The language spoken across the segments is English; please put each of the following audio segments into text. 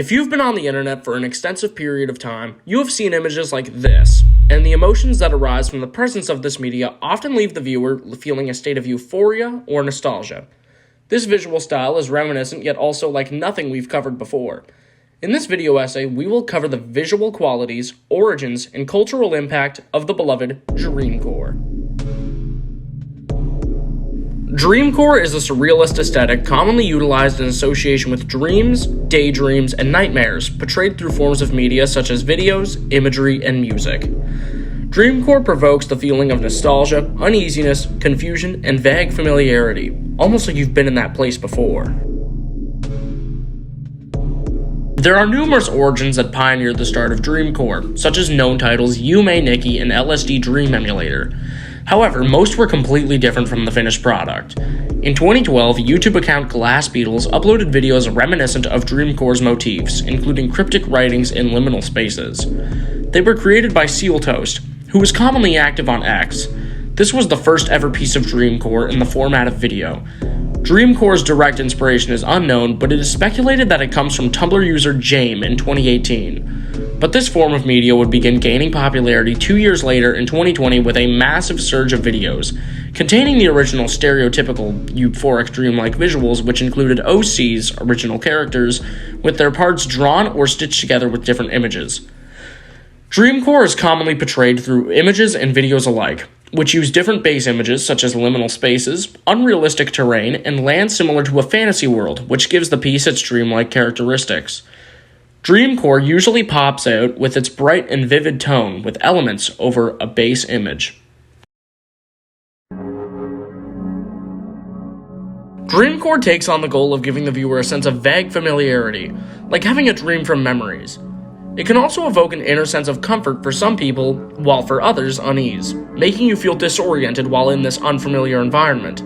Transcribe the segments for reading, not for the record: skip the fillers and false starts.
If you've been on the internet for an extensive period of time, you have seen images like this, and the emotions that arise from the presence of this media often leave the viewer feeling a state of euphoria or nostalgia. This visual style is reminiscent yet also like nothing we've covered before. In this video essay, we will cover the visual qualities, origins, and cultural impact of the beloved Dreamcore. Dreamcore is a surrealist aesthetic commonly utilized in association with dreams, daydreams, and nightmares, portrayed through forms of media such as videos, imagery, and music. Dreamcore provokes the feeling of nostalgia, uneasiness, confusion, and vague familiarity, almost like you've been in that place before. There are numerous origins that pioneered the start of Dreamcore, such as known titles You May Nikki and LSD Dream Emulator. However, most were completely different from the finished product. In 2012, YouTube account Glass Beetles uploaded videos reminiscent of Dreamcore's motifs, including cryptic writings in liminal spaces. They were created by Seal Toast, who was commonly active on X. This was the first ever piece of Dreamcore in the format of video. Dreamcore's direct inspiration is unknown, but it is speculated that it comes from Tumblr user Jame in 2018. But this form of media would begin gaining popularity 2 years later in 2020 with a massive surge of videos, containing the original stereotypical euphoric dreamlike visuals, which included OC's original characters, with their parts drawn or stitched together with different images. Dreamcore is commonly portrayed through images and videos alike, which use different base images such as liminal spaces, unrealistic terrain, and land similar to a fantasy world, which gives the piece its dreamlike characteristics. Dreamcore usually pops out with its bright and vivid tone with elements over a base image. Dreamcore takes on the goal of giving the viewer a sense of vague familiarity, like having a dream from memories. It can also evoke an inner sense of comfort for some people, while for others unease, making you feel disoriented while in this unfamiliar environment.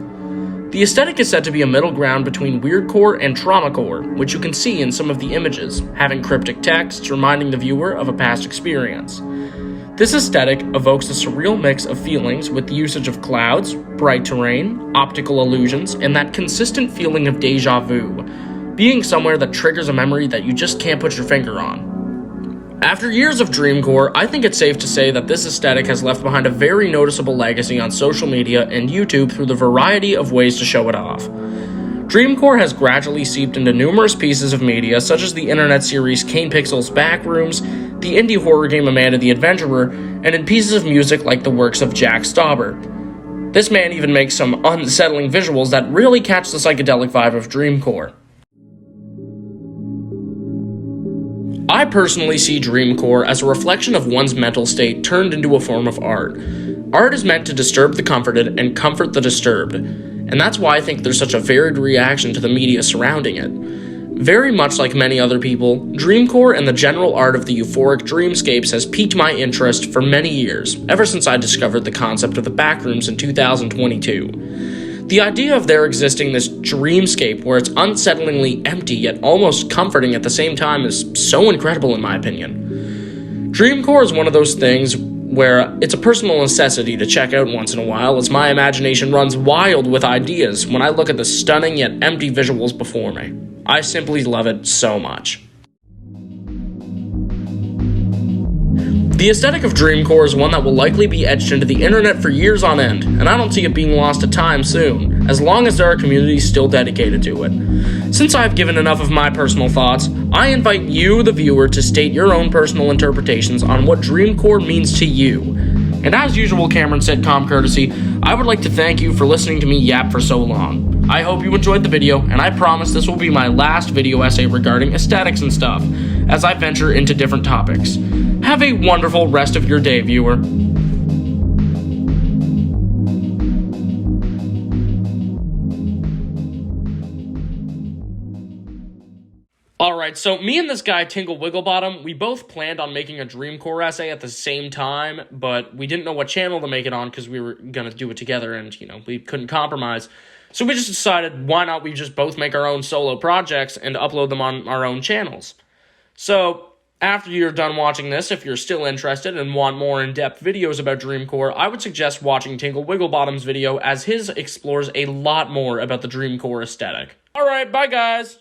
The aesthetic is said to be a middle ground between weirdcore and traumacore, which you can see in some of the images, having cryptic texts reminding the viewer of a past experience. This aesthetic evokes a surreal mix of feelings with the usage of clouds, bright terrain, optical illusions, and that consistent feeling of deja vu, being somewhere that triggers a memory that you just can't put your finger on. After years of Dreamcore, I think it's safe to say that this aesthetic has left behind a very noticeable legacy on social media and YouTube through the variety of ways to show it off. Dreamcore has gradually seeped into numerous pieces of media such as the internet series Kane Pixel's Backrooms, the indie horror game Amanda the Adventurer, and in pieces of music like the works of Jack Stauber. This man even makes some unsettling visuals that really catch the psychedelic vibe of Dreamcore. I personally see Dreamcore as a reflection of one's mental state turned into a form of art. Art is meant to disturb the comforted and comfort the disturbed, and that's why I think there's such a varied reaction to the media surrounding it. Very much like many other people, Dreamcore and the general art of the euphoric dreamscapes has piqued my interest for many years, ever since I discovered the concept of the Backrooms in 2022. The idea of there existing this dreamscape where it's unsettlingly empty yet almost comforting at the same time is so incredible in my opinion. Dreamcore is one of those things where it's a personal necessity to check out once in a while, as my imagination runs wild with ideas when I look at the stunning yet empty visuals before me. I simply love it so much. The aesthetic of Dreamcore is one that will likely be etched into the internet for years on end, and I don't see it being lost to time soon, as long as there are communities still dedicated to it. Since I've given enough of my personal thoughts, I invite you, the viewer, to state your own personal interpretations on what Dreamcore means to you. And as usual, Cameron sitcom courtesy, I would like to thank you for listening to me yap for so long. I hope you enjoyed the video, and I promise this will be my last video essay regarding aesthetics and stuff, as I venture into different topics. Have a wonderful rest of your day, viewer. Alright, so me and this guy, Tingle Wigglebottom, we both planned on making a Dreamcore essay at the same time, but we didn't know what channel to make it on because we were going to do it together and, we couldn't compromise. So we just decided, why not we just both make our own solo projects and upload them on our own channels. So, after you're done watching this, if you're still interested and want more in-depth videos about Dreamcore, I would suggest watching Tingle Wigglebottom's video, as his explores a lot more about the Dreamcore aesthetic. Alright, bye guys!